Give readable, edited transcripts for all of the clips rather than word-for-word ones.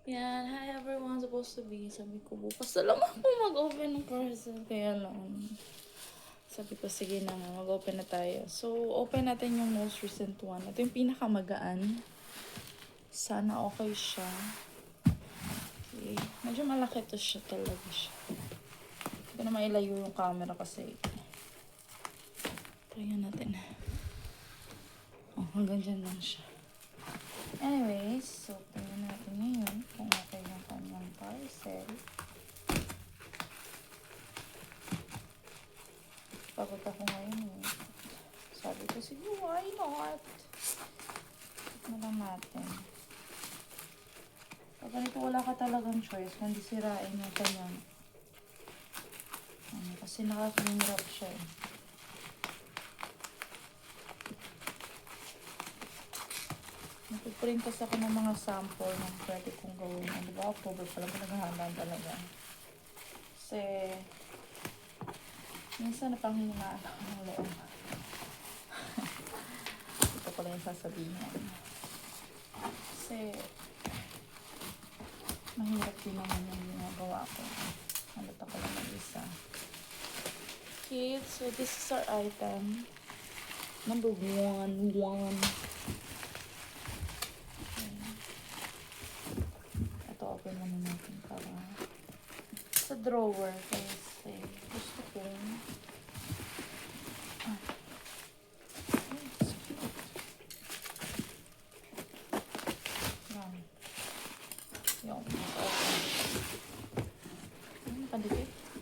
Yan, hi everyone, supposed to be. Sabi ko, bukas na lang ako mag-open ng parcel. Kaya lang, sabi ko, sige na, mag-open na tayo. So, open natin yung most recent one. Ito yung pinakamagaan. Sana okay siya. Okay. Medyo malaki to siya talaga siya. Hindi ko na mailayo yung camera kasi. Try natin. Oh, hanggang dyan lang siya. Anyways, so tingnan natin ngayon kung okay yung kanyang parcel. Pagod ako ngayon eh. Sabi ko, sige, why not? Tignan lang natin. Pag ganito wala ka talagang choice, kundi sirain yung kanyang kasi naka-clean wrap siya eh. Nagpiprint kasi ako ng mga sample ng pwede kong gawin. Ano ba? October pa lang pinaghahandaan talaga. Kasi minsan napanghinaan ako ng loob. Ito pala yung sasabihin. Kasi mahirap din naman yung ginagawa ko. Halat ako lang mag-isa. Okay, so this is our item. Number one. Ito, open naman natin para sa drawer. Kasi gusto ko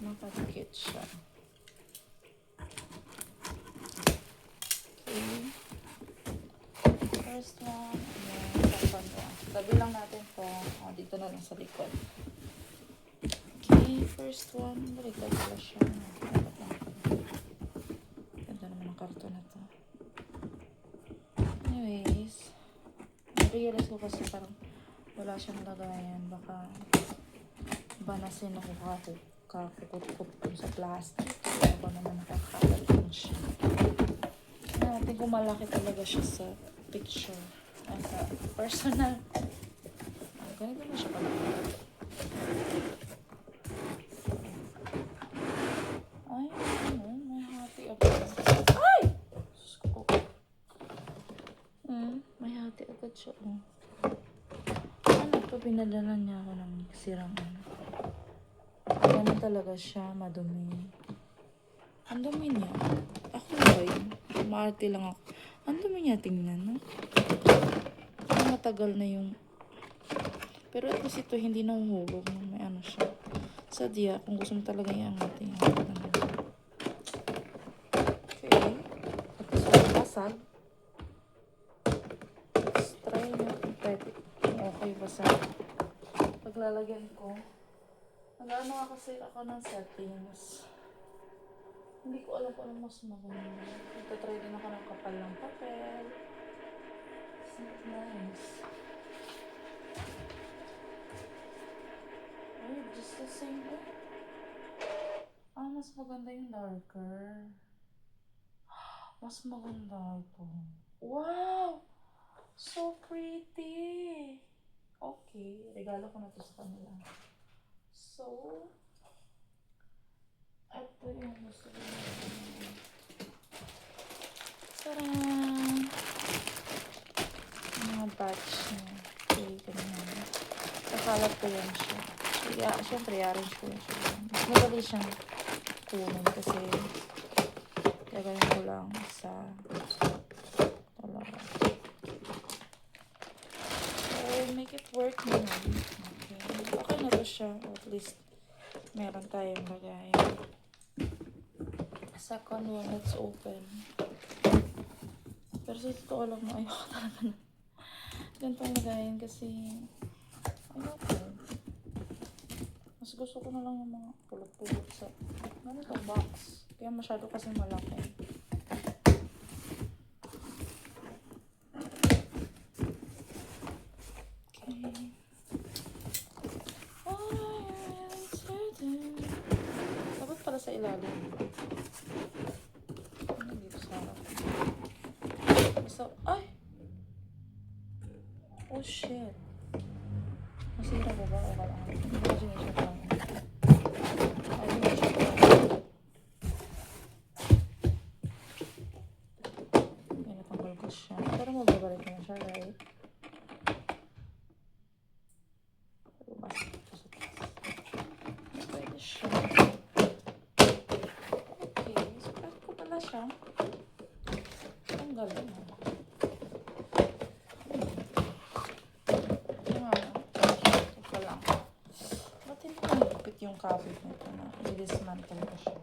nakadikit siya. Okay. First one. Second one. Tabi lang natin to. Oh, dito na lang sa likod. Okay. First one. Baliktad pala siya. Ganda naman ang karton na to. Anyways. Narealize ko kasi parang wala siyang lagayan. Baka banasin ako kakukot sa plastic. Kaya ako naman nakakalat lang siya. Natin kung malaki talaga siya sa picture. Ay, sa personal. Ganito na siya pala. Ay, ano, may hati agad. Ay! Sus ko. May hati agad siya. Oh. Ano ito? Pinadala niya ako ng sirang ano. Ganun talaga siya, madumi. Ang dumi niya. Ako ba yun? Maarte lang ako. Ang dumi niya, tingnan, no? Matagal na yung... Pero at least ito, hindi nahuhulog. May ano siya. Sadya, kung gusto mo talaga yung natin. Okay. At least walang basag. Let's try na kung pwede. Kung okay ba sa paglalagyan ko. Nag-ano nga kasi ako ng settings. Hindi ko alam kung ano mas maganda. Nagtatry din ako ng kapal ng papel. It's not nice. Ay, just the same. Mas maganda yung darker. Mas maganda ito. Wow! So pretty! Okay, regalo ko na to sa kanila. So, ito yung gusto ko. Tadaan! Mga batch niya. Okay, ganyan. Kakalat ko yan siya. So, syempre, i-arrange ko yan siya. Mas madali siyang kunin kasi gagawin ko lang sa talaga. So, make it work naman. Okay. Okay na to siya. At least, meron tayong lagay. Second one, let's open. Pero sa totoo lang, ayoko talaga na ganitong lagayin kasi ayoko. Mas gusto ko na lang yung mga pulot-pulot sa ganitong box. Kaya masyado kasi malaki. Okay. Dapat pala sa ilalim. Dito sa harap. Ay! Oh shit. Masira ba ba? O ka lang. Imagination ko lang. Imagination ko lang. Yan, natanggal ko siya. Pero magbabalik na siya, right? Bumasa ko sa taas. Pwede siya. Okay, so pwede ko pala siya. Tanggal na. Ito lang. Ba't hindi ko nagpit yung cabinet nito na i-dismantle ko siya?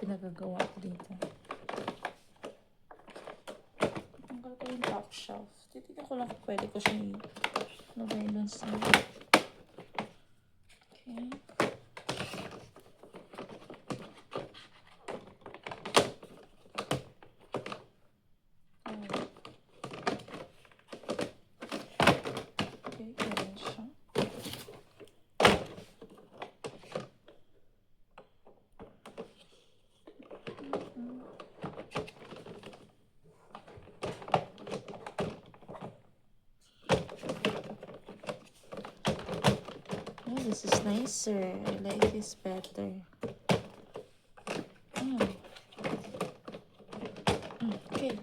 Pinagagawa ko dito. Tanggal ko yung top shelf. Titignan ko lang kung pwede ko siya ilagay dun sa... Okay. Okay, ganyan siya. This is nicer. I like this better. Okay.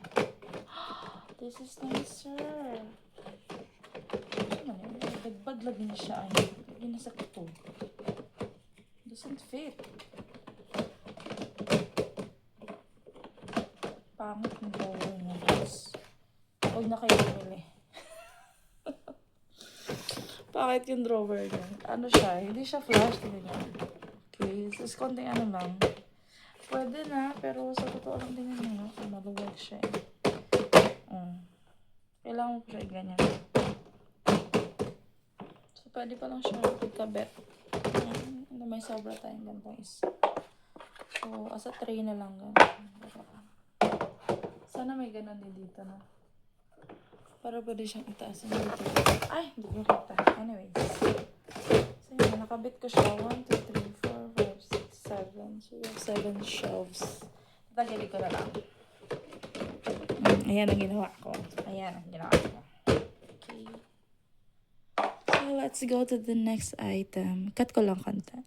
This is nicer. Nagbaglag na siya. Ay, ginasakto. Doesn't fit. Pangit ng drawer niya, guys. Huwag na kayo bumili. Bakit yung drawer niya? Ano siya? Hindi siya flash. Tingnan. Okay. Tapos konting ano lang. Pwede na. Pero sa totoo lang tingnan nyo. Maluwag siya eh. Kailangan mo pa siya ganyan. So, pwede pa lang siya ikabit. May sobra tayong gantong isa. So, as a tray na lang ganun. Sana may ganun din dito na. Para pwede siyang itaasin dito. Ay, hindi ko kita. Anyways. So, yun. Nakabit ko siya. 1, 2, 3, 4, 5, 6, 7. So, we have 7 shelves. Tanggalin ko na lang. Ayan ang ginawa ko. Ayan ang ginawa ko. Okay. So, let's go to the next item. Cut ko lang konti.